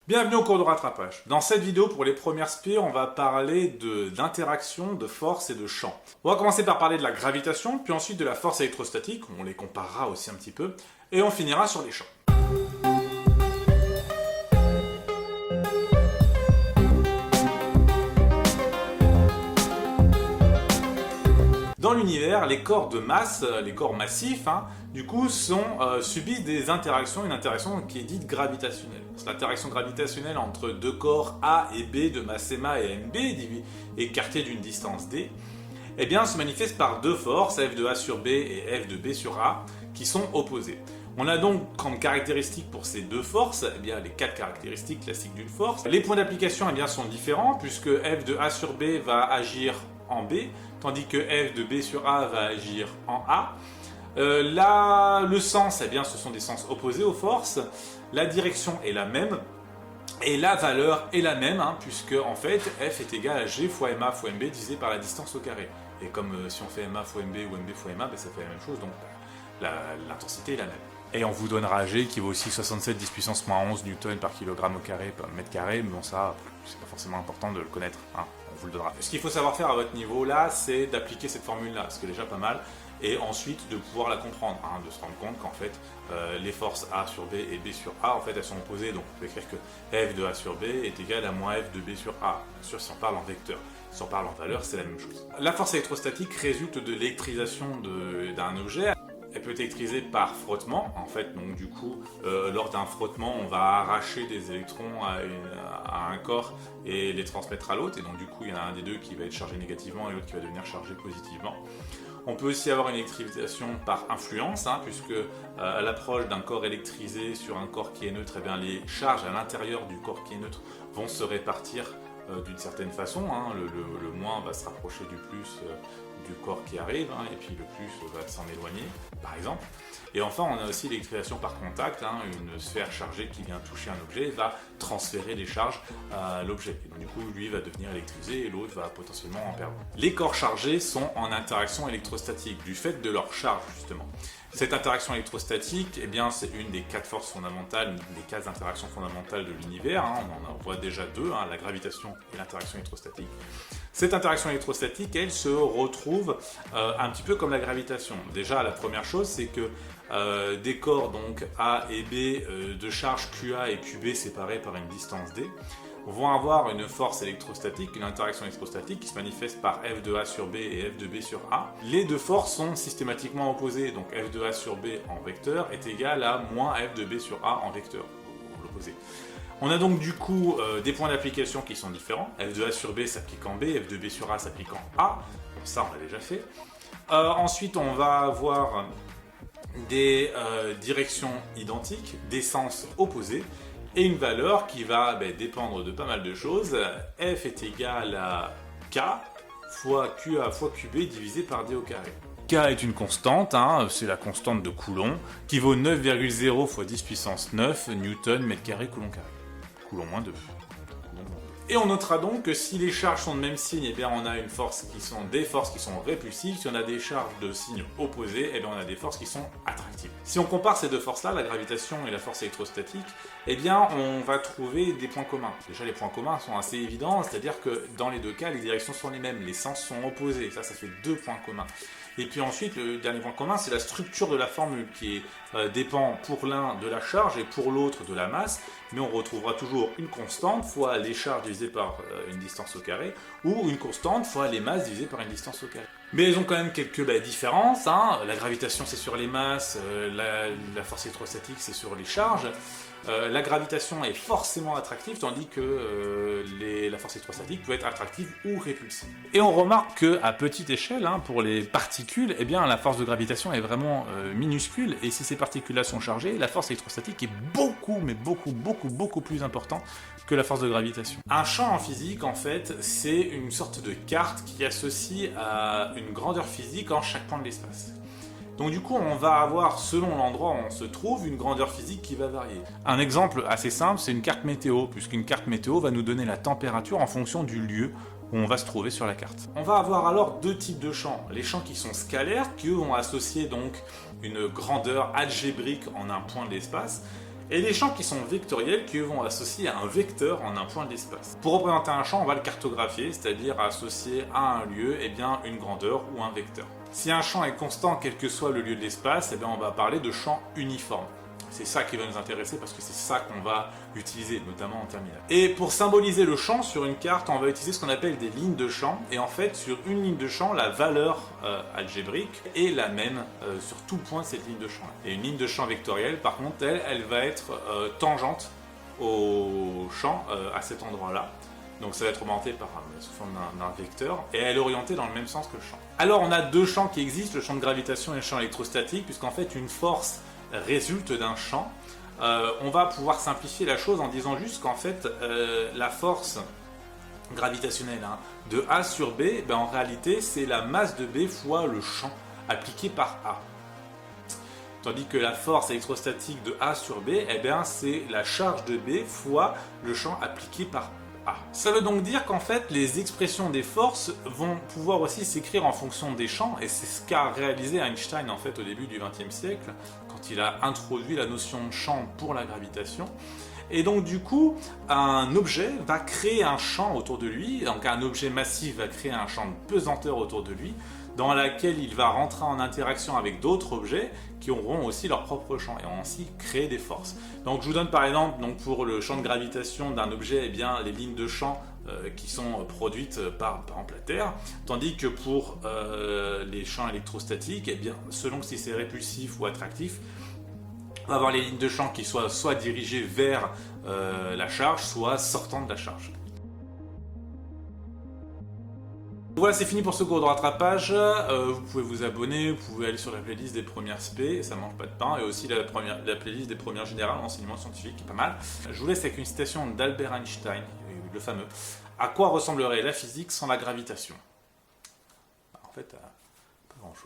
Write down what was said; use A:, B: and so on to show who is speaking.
A: Bienvenue au cours de rattrapage. Dans cette vidéo, pour les premières spires, on va parler d'interaction, de force et de champ. On va commencer par parler de la gravitation, puis ensuite de la force électrostatique, on les comparera aussi un petit peu, et on finira sur les champs. Dans l'univers, les corps de masse, les corps massifs, du coup, subissent des interactions, une interaction qui est dite gravitationnelle. C'est l'interaction gravitationnelle entre deux corps A et B de masse MA et MB, écartés d'une distance D, eh bien, se manifeste par deux forces, F de A sur B et F de B sur A, qui sont opposées. On a donc comme caractéristiques pour ces deux forces, eh bien, les quatre caractéristiques classiques d'une force. Les points d'application eh bien, sont différents, puisque F de A sur B va agir en B, tandis que F de B sur A va agir en A. Le sens, eh bien, ce sont des sens opposés aux forces. La direction est la même. Et la valeur est la même, puisque en fait, F est égal à G fois MA fois MB divisé par la distance au carré. Et comme si on fait MA fois MB ou MB fois MA, ben, ça fait la même chose, donc l'intensité est la même. Et on vous donnera G qui vaut aussi 67 10 puissance moins 11 newton par kilogramme au carré par mètre carré, mais bon ça, c'est pas forcément important de le connaître, on vous le donnera. Ce qu'il faut savoir faire à votre niveau là, c'est d'appliquer cette formule-là, ce qui est déjà pas mal, et ensuite de pouvoir la comprendre, de se rendre compte qu'en fait, les forces A sur B et B sur A, en fait, elles sont opposées, donc on peut écrire que F de A sur B est égal à moins F de B sur A, bien sûr si on parle en vecteur. Si on parle en valeur, c'est la même chose. La force électrostatique résulte de l'électrisation d'un objet. Elle peut être électrisée par frottement, en fait, donc du coup, lors d'un frottement, on va arracher des électrons à un corps et les transmettre à l'autre, et donc du coup, il y en a un des deux qui va être chargé négativement et l'autre qui va devenir chargé positivement. On peut aussi avoir une électrification par influence, puisque à l'approche d'un corps électrisé sur un corps qui est neutre, eh bien, les charges à l'intérieur du corps qui est neutre vont se répartir d'une certaine façon, le moins va se rapprocher du plus du corps qui arrive, et puis le plus va s'en éloigner, par exemple. Et enfin, on a aussi l'électrification par contact, une sphère chargée qui vient toucher un objet va transférer des charges à l'objet. Et donc du coup, lui va devenir électrisé et l'autre va potentiellement en perdre. Les corps chargés sont en interaction électrostatique, du fait de leur charge, justement. Cette interaction électrostatique, eh bien, c'est une des quatre forces fondamentales, une des quatre interactions fondamentales de l'univers. On en voit déjà deux, la gravitation et l'interaction électrostatique. Cette interaction électrostatique, elle se retrouve un petit peu comme la gravitation. Déjà, la première chose, c'est que des corps donc A et B de charge QA et QB séparés par une distance D vont avoir une force électrostatique, une interaction électrostatique qui se manifeste par F de A sur B et F de B sur A. Les deux forces sont systématiquement opposées, donc F de A sur B en vecteur est égal à moins F de B sur A en vecteur, ou l'opposé. On a donc du coup des points d'application qui sont différents. F de A sur B s'applique en B, F de B sur A s'applique en A. Bon, ça, on l'a déjà fait. Ensuite, on va avoir des directions identiques, des sens opposés, et une valeur qui va dépendre de pas mal de choses. F est égal à K fois QA fois QB divisé par D au carré. K est une constante, c'est la constante de Coulomb, qui vaut 9,0 fois 10 puissance 9 newton mètre carré coulomb carré. Coulomb moins 2. Et on notera donc que si les charges sont de même signe, eh bien on a des forces qui sont répulsives. Si on a des charges de signes opposés, eh bien on a des forces qui sont attractives. Si on compare ces deux forces-là, la gravitation et la force électrostatique, eh bien on va trouver des points communs. Déjà les points communs sont assez évidents, c'est-à-dire que dans les deux cas, les directions sont les mêmes, les sens sont opposés. Ça fait deux points communs. Et puis ensuite, le dernier point commun, c'est la structure de la formule qui dépend pour l'un de la charge et pour l'autre de la masse, mais on retrouvera toujours une constante fois les charges divisées par une distance au carré, ou une constante fois les masses divisées par une distance au carré. Mais elles ont quand même quelques différences, la gravitation c'est sur les masses, la force électrostatique c'est sur les charges. La gravitation est forcément attractive, tandis que la force électrostatique peut être attractive ou répulsive. Et on remarque qu'à petite échelle, pour les particules, eh bien, la force de gravitation est vraiment minuscule, et si ces particules-là sont chargées, la force électrostatique est beaucoup, mais beaucoup plus importante que la force de gravitation. Un champ en physique, en fait, c'est une sorte de carte qui associe à une grandeur physique en chaque point de l'espace. Donc du coup, on va avoir, selon l'endroit où on se trouve, une grandeur physique qui va varier. Un exemple assez simple, c'est une carte météo, puisqu'une carte météo va nous donner la température en fonction du lieu où on va se trouver sur la carte. On va avoir alors deux types de champs. Les champs qui sont scalaires, qui eux vont associer donc une grandeur algébrique en un point de l'espace, et les champs qui sont vectoriels qui vont associer un vecteur en un point de l'espace. Pour représenter un champ, on va le cartographier, c'est-à-dire associer à un lieu une grandeur ou un vecteur. Si un champ est constant, quel que soit le lieu de l'espace, on va parler de champ uniforme. C'est ça qui va nous intéresser parce que c'est ça qu'on va utiliser, notamment en terminale. Et pour symboliser le champ sur une carte, on va utiliser ce qu'on appelle des lignes de champ. Et en fait, sur une ligne de champ, la valeur algébrique est la même sur tout point de cette ligne de champ. Et une ligne de champ vectorielle, par contre, elle va être tangente au champ à cet endroit-là. Donc ça va être orienté sous forme d'un vecteur, et elle est orientée dans le même sens que le champ. Alors on a deux champs qui existent, le champ de gravitation et le champ électrostatique, puisqu'en fait une force résulte d'un champ. On va pouvoir simplifier la chose en disant juste qu'en fait la force gravitationnelle de A sur B, en réalité c'est la masse de B fois le champ appliqué par A. Tandis que la force électrostatique de A sur B, c'est la charge de B fois le champ appliqué par A. Ça veut donc dire qu'en fait les expressions des forces vont pouvoir aussi s'écrire en fonction des champs, et c'est ce qu'a réalisé Einstein en fait au début du XXe siècle quand il a introduit la notion de champ pour la gravitation. Et donc du coup un objet va créer un champ autour de lui, donc un objet massif va créer un champ de pesanteur autour de lui dans laquelle il va rentrer en interaction avec d'autres objets qui auront aussi leur propre champ et vont ainsi créer des forces. Donc je vous donne par exemple pour le champ de gravitation d'un objet, les lignes de champ qui sont produites par exemple la Terre, tandis que pour les champs électrostatiques, selon si c'est répulsif ou attractif, on va avoir les lignes de champ qui soient soit dirigées vers la charge, soit sortant de la charge. Voilà, c'est fini pour ce cours de rattrapage. Vous pouvez vous abonner, vous pouvez aller sur la playlist des premières SP, ça mange pas de pain, et aussi la playlist des premières générales en enseignement scientifique, qui est pas mal. Je vous laisse avec une citation d'Albert Einstein, le fameux. À quoi ressemblerait la physique sans la gravitation? En fait, pas grand chose.